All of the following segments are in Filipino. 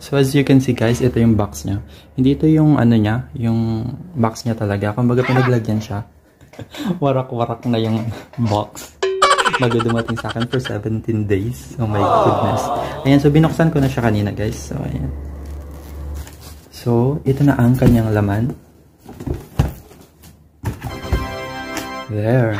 So as you can see guys, ito yung box niya. Hindi ito yung ano niya, yung box niya talaga. Kumbaga pinaglagyan siya. Warak-warak na yung box. Bago dumating sa akin for 17 days. Oh my goodness. Ayan, so binuksan ko na siya kanina guys. So ayan. So, ito na ang kanyang laman. There.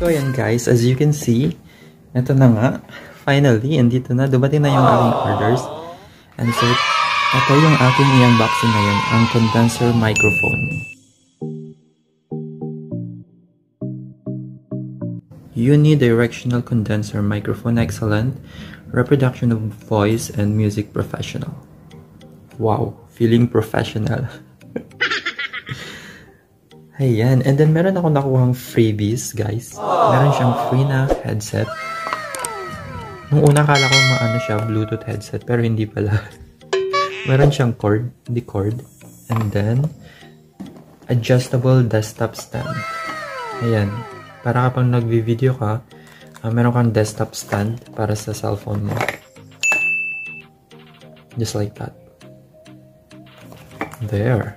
So ayan guys, as you can see, ito na nga, finally, andito na, dumating na yung aking orders. And so, ito yung aking i-unboxing ngayon, ang condenser microphone. Unidirectional condenser microphone, excellent reproduction of voice and music professional. Wow, feeling professional. Ayan, and then meron ako nakuhang freebies, guys. Meron siyang free na headset. Nung una akala ko maano siya, Bluetooth headset, pero hindi pala. Meron siyang cord, hindi cord. And then, adjustable desktop stand. Ayan, para kapag nagvi-video ka, meron kang desktop stand para sa cellphone mo. Just like that. There.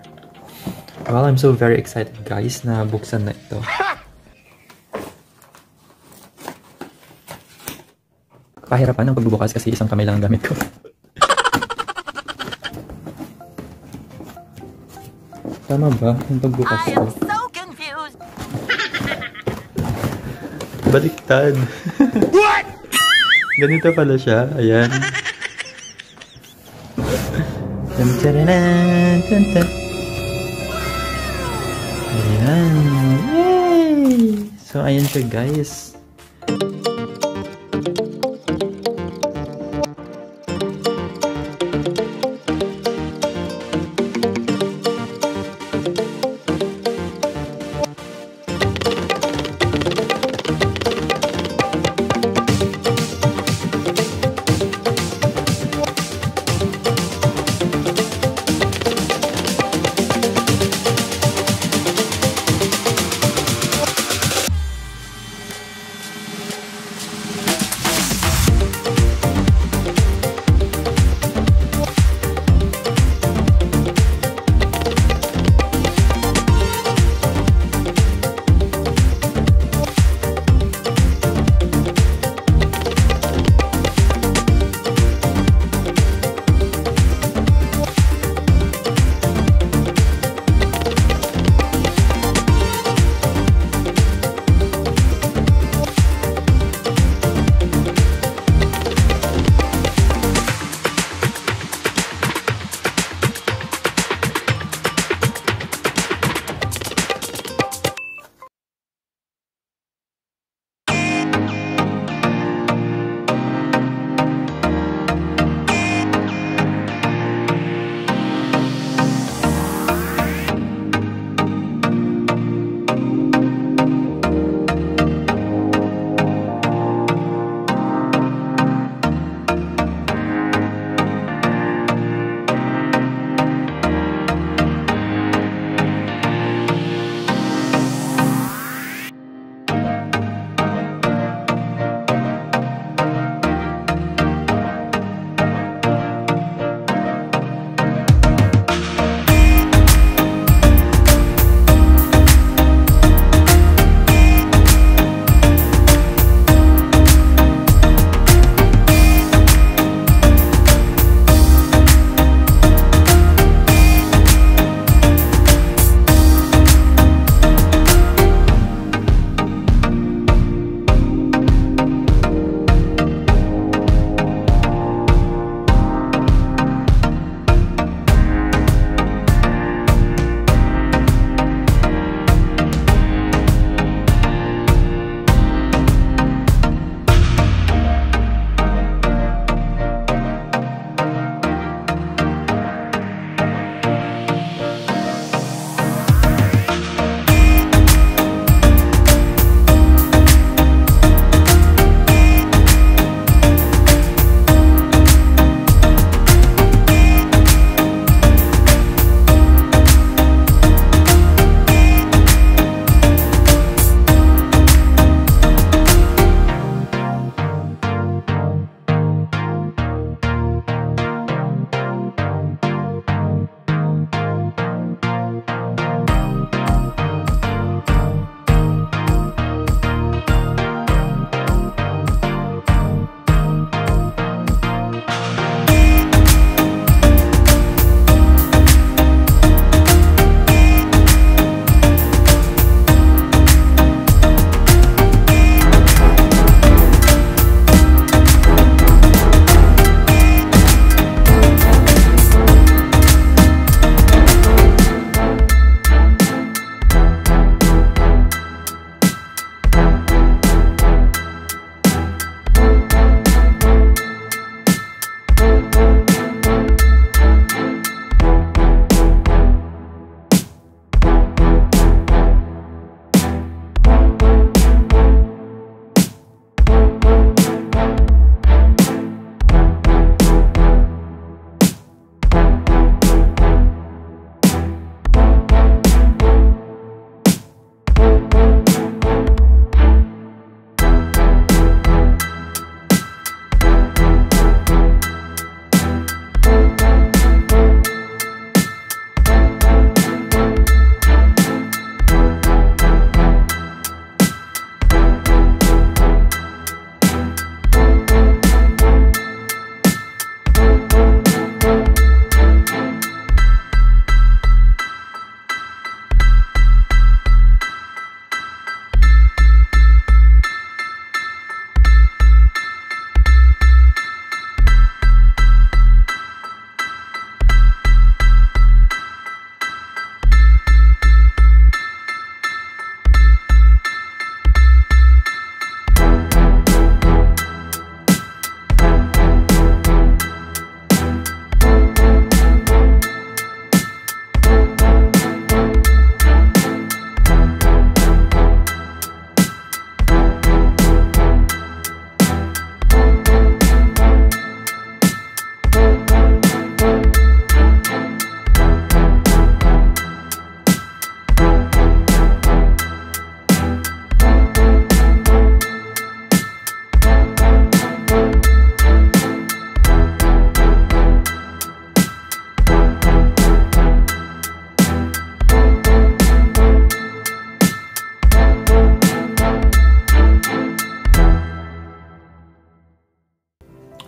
Well, I'm so very excited guys na buksan na ito. Kahirapan ang pagbubukas kasi isang kamay lang ang gamit ko. Tama ba yung pagbukas ko? I am so confused! Baliktad! What? Ganito pala siya. Ayan. Ayan. Yay! So, ayan siya guys.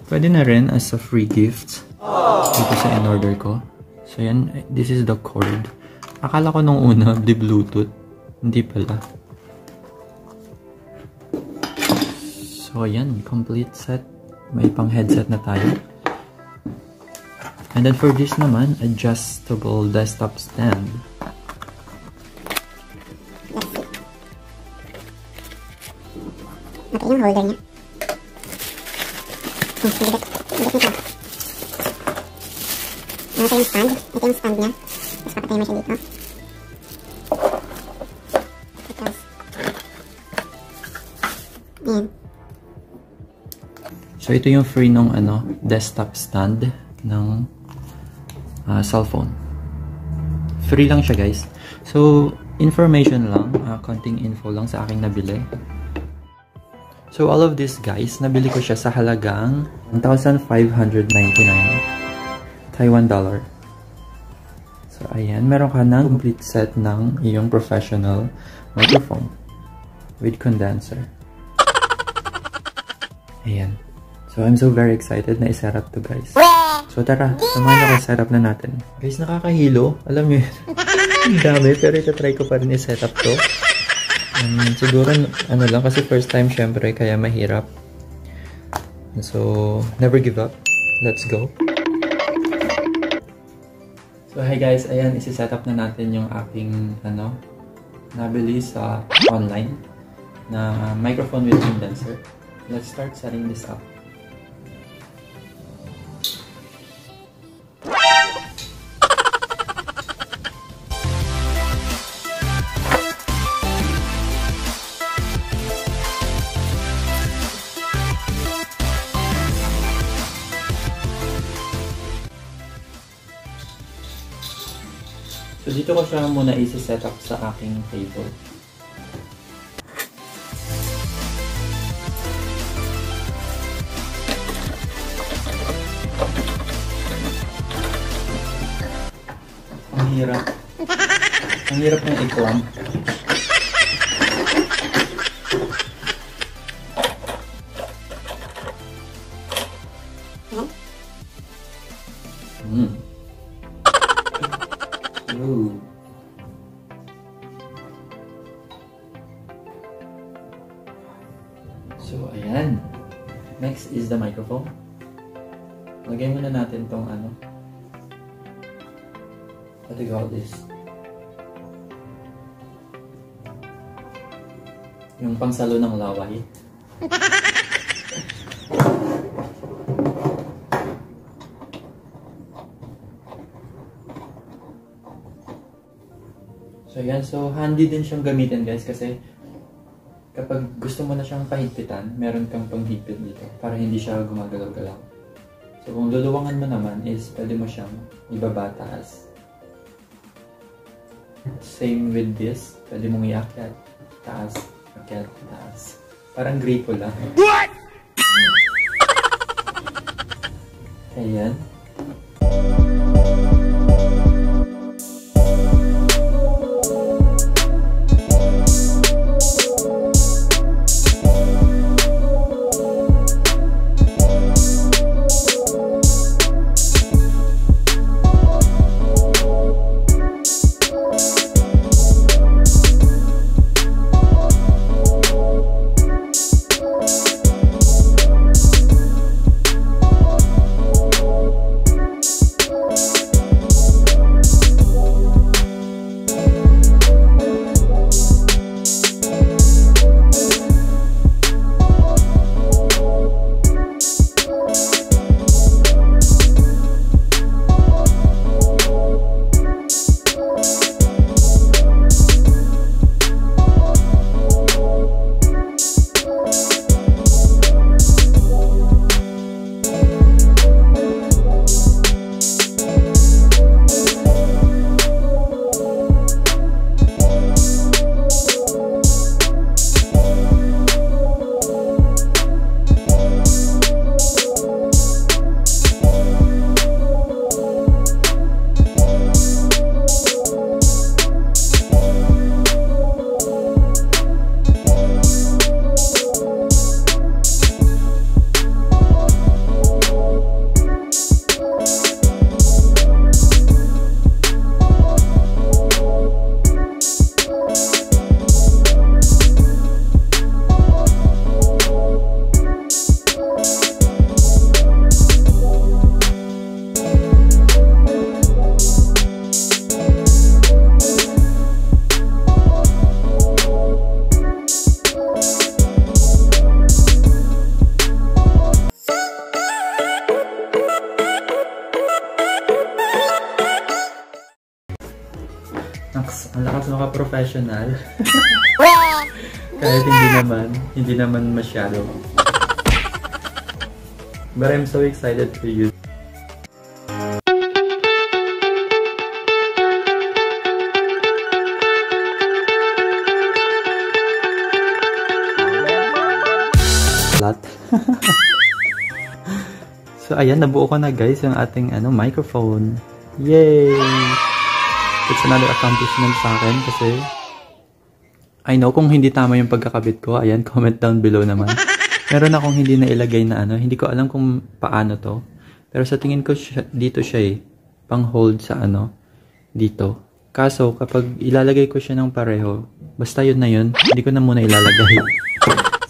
Pwede na rin as a free gift. Dito sa in-order ko. So yan, this is the cord. Akala ko nung una, di Bluetooth. Hindi pala. So yan, complete set. May pang headset na tayo. And then for this naman, adjustable desktop stand. Okay, yung holder niya. Ito yung stand. Ito yung stand niya. Tapos papatay mo siya dito. Tapos, ayan. So ito yung free nung desktop stand ng cellphone. Free lang siya guys. So information lang, konting info lang sa aking nabili. So all of this guys, nabili ko siya sa halagang 1,599 Taiwan dollar. So ayan, meron ka ng complete set ng iyong professional microphone with condenser. Ayan. So I'm so very excited na i-set up to guys. So tara, samahan niyo i-set up na natin. Guys, nakakahilo. Alam niyo yun. Ang dami, pero ita-try ko pa rin i-set up to. Siguro, lang, kasi first time syempre, kaya mahirap. So, never give up. Let's go. So, hi guys. Ayan, isi-set up na natin yung aking, nabili sa online na microphone with condenser. Let's start setting this up. So, dito ko siya muna isi-set up sa aking table. Ang hirap. Ang hirap ng i-clamp. Ooh. So, ayan. Next is the microphone. Lagay muna natin tong what do you call this? Yung pangsalo ng laway. So yan, so handy din siyang gamitin guys kasi kapag gusto mo na siyang pahigpitan, meron kang panghigpit dito para hindi siya gumagalaw-galaw. So kung luluwangan mo naman is pwede mo siyang ibaba taas. Same with this, pwede mong iakyat, taas, akyat, taas. Parang gripo lang. What? Ayan. Ang lakas maka-professional. Kahit hindi naman masyado. But I'm so excited for you. So ayan, nabuo ko na guys yung ating microphone. Yay! It's another accomplishment sa akin kasi I know kung hindi tama yung pagkakabit ko. Ayan, comment down below naman. Meron akong hindi na ilagay na hindi ko alam kung paano to. Pero sa tingin ko dito siya pang hold sa dito. Kaso kapag ilalagay ko siya ng pareho, basta yun na yun, hindi ko na muna ilalagay.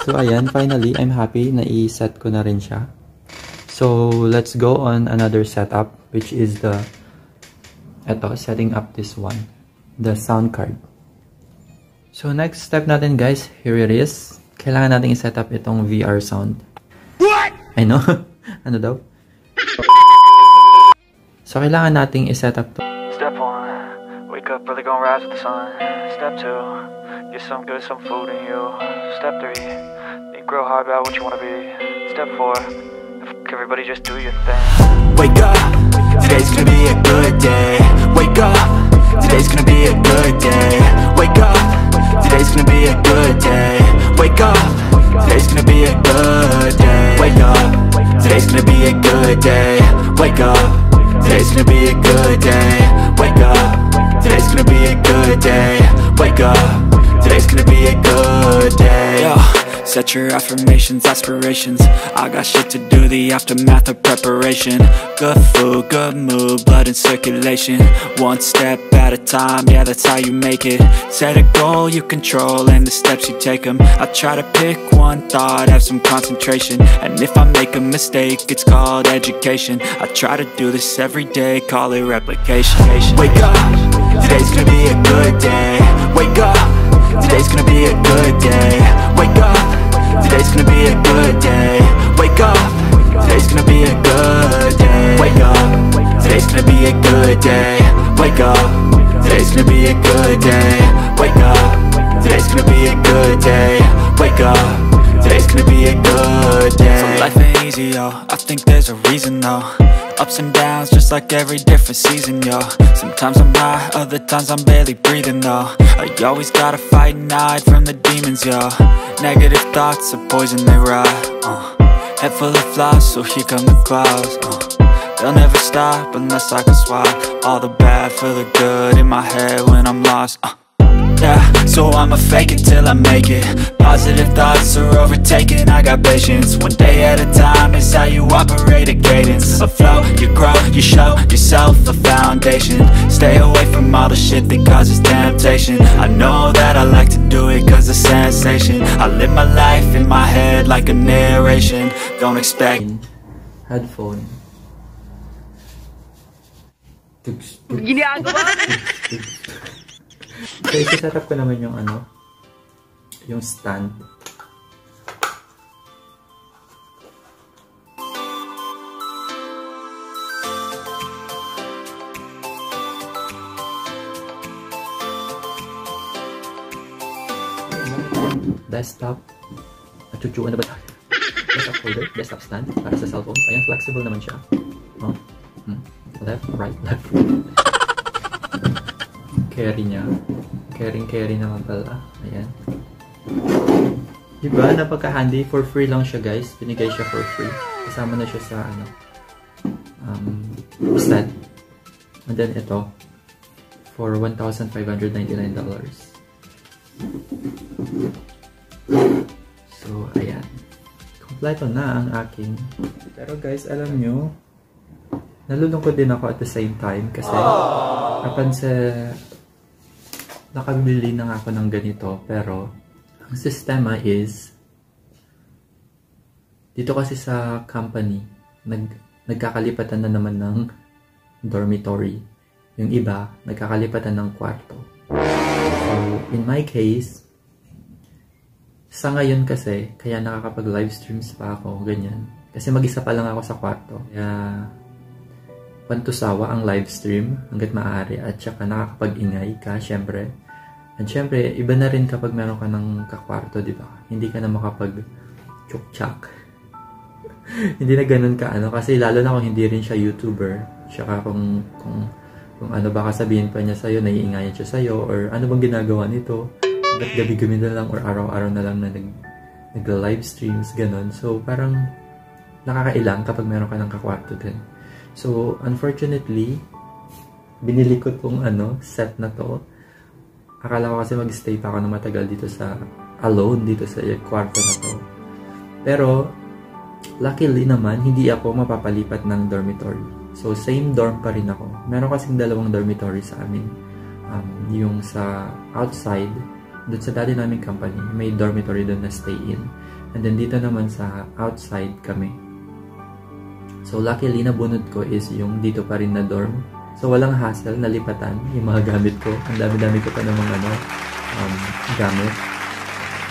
So ayan, finally, I'm happy na i-set ko na rin siya. So let's go on another setup, which is setting up this one, the sound card. So next step natin guys, here it is. Kailangan natin i-set up itong VR sound. What? I know. Ano daw? So kailangan nating i-set up to. Step 1, wake up early, gonna rise with the sun. Step 2, get some food in you. Step 3, think real hard about what you wanna be. Step 4, everybody just do your thing. Wake up, today's gonna be a good day. Wake up, today's gonna be a good day. Wake up, today's gonna be a good day. Wake up, today's gonna be a good day. Wake up, today's gonna be a good day. Wake up, today's gonna be a good day. Wake up, today's gonna be a good day. Wake up, today's gonna be a good day. Yo. Set your affirmations, aspirations. I got shit to do, the aftermath of preparation. Good food, good mood, blood in circulation. One step at a time, yeah, that's how you make it. Set a goal you control and the steps you take them. I try to pick one thought, have some concentration. And if I make a mistake, it's called education. I try to do this every day, call it replication. Wake up, today's gonna be a good day. Wake up, today's gonna be a good day. Wake up, today's gonna be a good day. Wake up, today's gonna be a good day. Wake up, today's gonna be a good day. Wake up, today's gonna be a good day. Wake up, today's gonna be a good day. Wake up, today's gonna be a good day. So life ain't easy, yo, I think there's a reason though. Ups and downs, just like every different season, yo. Sometimes I'm high, other times I'm barely breathing, though. I always gotta fight and hide from the demons, yo. Negative thoughts are poison, they rot. Head full of flies, so here come the clouds. They'll never stop unless I can swap all the bad for the good in my head when I'm lost. Yeah, so I'ma fake it till I make it. Positive thoughts are overtaken, I got patience. One day at a time is how you operate a cadence. A flow, you grow, you show yourself a foundation. Stay away from all the shit that causes temptation. I know that I like to do it cause it's sensation. I live my life in my head like a narration. Don't expect Headphone. Ginagawa? So, isi-set up ko naman yung yung stand. Desktop. Nachuchuan na ba tayo? Desktop holder, desktop stand para sa cellphones. Ayan, flexible naman siya. Left, right, left. Carry niya. Carry naman pala. Ayan. Diba? Napaka-handy. For free lang siya, guys. Binigay siya for free. Kasama na siya sa stand. And then ito for $1,599. So, ayan. Kompleto na ang aking. Pero guys, alam nyo, nalulungkot din ako at the same time kasi nakabili na ako ng ganito, pero ang sistema is dito kasi sa company nagkakalipatan na naman ng dormitory. Yung iba nagkakalipatan ng kwarto. So in my case, sa ngayon kasi kaya nakakapag live streams pa ako ganyan kasi mag-isa pa lang ako sa kwarto. Kaya pantusawa ang live stream hanggat maaari at saka nakakapag-ingay ka, syempre. And syempre, iba na rin kapag meron ka ng kakwarto, di ba? Hindi ka na makapag-chuk-chak. Hindi na ganun ka, kasi lalo na kung hindi rin siya YouTuber. Tsaka kung ano baka sabihin pa niya sa'yo, naiingayan siya sa'yo, or ano bang ginagawa nito, hanggat gabi-gabi na lang or araw-araw na lang na nag-live streams, ganun. So, parang nakakailang kapag meron ka ng kakwarto din. So, unfortunately, binili ko tong set na to. Akala ko kasi mag-stay pa ako na matagal dito alone dito sa kwarto na to. Pero, luckily naman, hindi ako mapapalipat ng dormitory. So, same dorm pa rin ako. Meron kasing dalawang dormitory sa amin. Yung sa outside, doon sa dati naming company, may dormitory doon na stay in. And then dito naman sa outside kami. So, luckily, nabunod ko is yung dito pa rin na dorm. So, walang hassle, nalipatan yung mga gamit ko. Ang dami-dami ko pa ng mga gamit.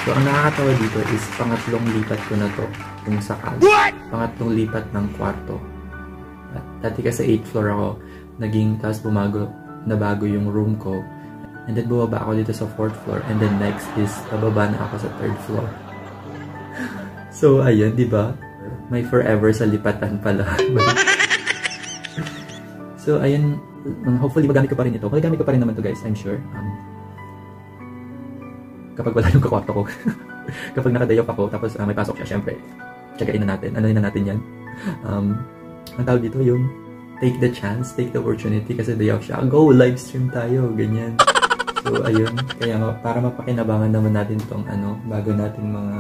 So, ang nakakatawa dito is pangatlong lipat ko na to kung sakal. Pangatlong lipat ng kwarto. At dati kasi 8th floor ako. Tapos nabago yung room ko. And then, bumaba ako dito sa 4th floor. And then, next is, pababa na ako sa 3rd floor. So, ayun, di ba? May forever sa lipatan pala. So, ayun. Hopefully, magamit ko pa rin ito. Magamit ko pa rin naman to guys, I'm sure. Kapag wala yung kakwarto ko. Kapag naka-day off ako, tapos may pasok siya, syempre, tsagain na natin. Ano na natin yan? Ang tawag dito, yung take the chance, take the opportunity, kasi day off siya. Go, live stream tayo, ganyan. So, ayun. Kaya para mapakinabangan naman natin itong bago nating mga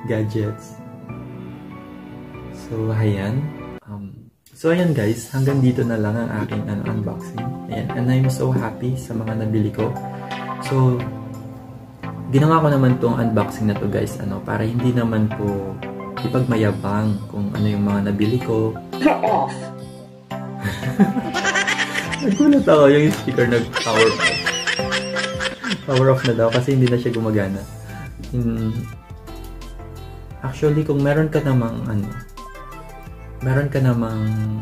gadgets. So, ayan. So, ayan guys. Hanggang dito na lang ang aking unboxing. Ayan. And I'm so happy sa mga nabili ko. So, ginawa ko naman tong unboxing na to guys. Para hindi naman po ipagmayabang kung ano yung mga nabili ko. Nagulat ako yung speaker nag-power off. Power off na daw kasi hindi na siya gumagana. Actually, kung meron ka namang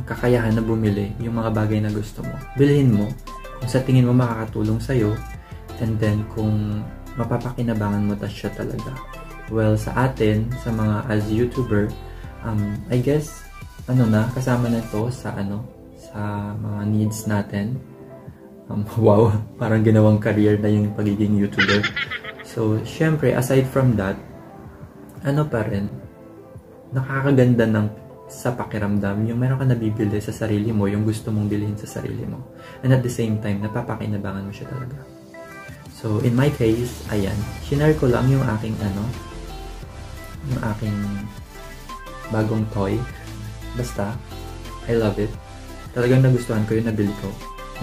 kakayahan na bumili yung mga bagay na gusto mo, bilhin mo kung sa tingin mo makakatulong sa'yo, and then kung mapapakinabangan mo siya talaga. Well, sa atin, sa mga as YouTuber, I guess, kasama na to sa mga needs natin. Wow, parang ginawang career na yung pagiging YouTuber. So, syempre, aside from that, pa rin, nakakaganda sa pakiramdam, yung meron ka nabibili sa sarili mo, yung gusto mong bilhin sa sarili mo. And at the same time, napapakinabangan mo siya talaga. So, in my case, ayan, shinare ko lang yung aking bagong toy. Basta, I love it. Talagang nagustuhan ko yung nabili ko.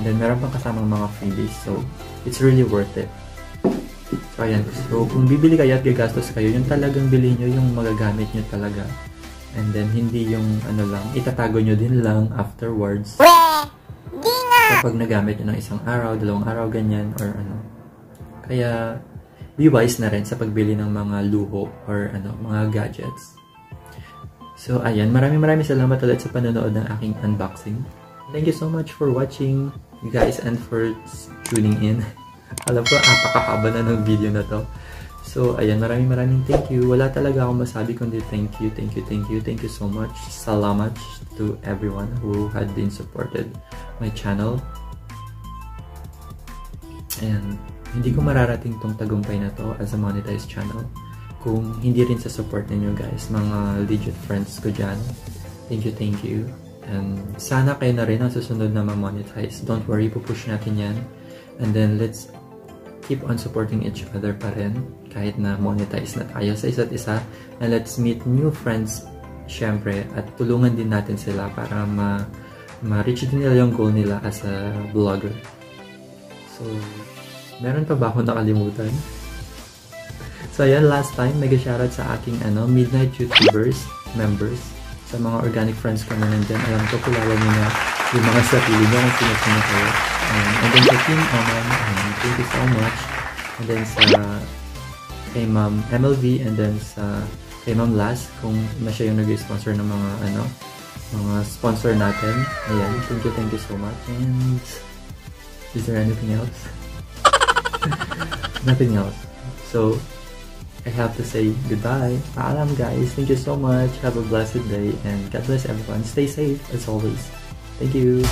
And then, meron pang kasamang mga freebies. So, it's really worth it. So, ayan. So, kung bibili kayo at gagastos kayo, yung talagang bilhin nyo, yung magagamit nyo talaga. And then, hindi yung itatago nyo din lang afterwards. Kapag nagamit nyo ng isang araw, 2 araw, ganyan, or Kaya, be wise na rin sa pagbili ng mga luho or mga gadgets. So, ayan. Maraming salamat ulit sa panonood ng aking unboxing. Thank you so much for watching, you guys, and for tuning in. Alam ko, napakahaba na ng video na to. So, ayan. Maraming thank you. Wala talaga akong masabi kundi thank you so much. Salamat to everyone who had been supported my channel. And hindi ko mararating tong tagumpay na to as a monetized channel kung hindi rin sa support ninyo guys, mga legit friends ko dyan. Thank you. And sana kayo na rin ang susunod na ma-monetize. Don't worry, pupush natin yan. And then let's keep on supporting each other pa rin kahit na monetize na tayo sa isa't isa. And let's meet new friends syempre at tulungan din natin sila para ma-reach din nila yung goal nila as a vlogger. So, meron pa ba akong nakalimutan? So, ayan, last time, nag-shoutout sa aking Midnight YouTubers members. Sa mga organic friends ko na nandyan. Alam ko, kilala nyo na yung mga sarili nyo kung sino-sino kayo. And then sa Team Aman, thank you so much. And then sa kay Ma'am MLV, and then sa kay Ma'am Las, kung na siya yung nag-sponsor ng mga mga sponsor natin. Ayan, thank you so much. And is there anything else? Nothing else. So, I have to say goodbye. Paalam guys. Thank you so much. Have a blessed day and God bless everyone. Stay safe as always. Thank you.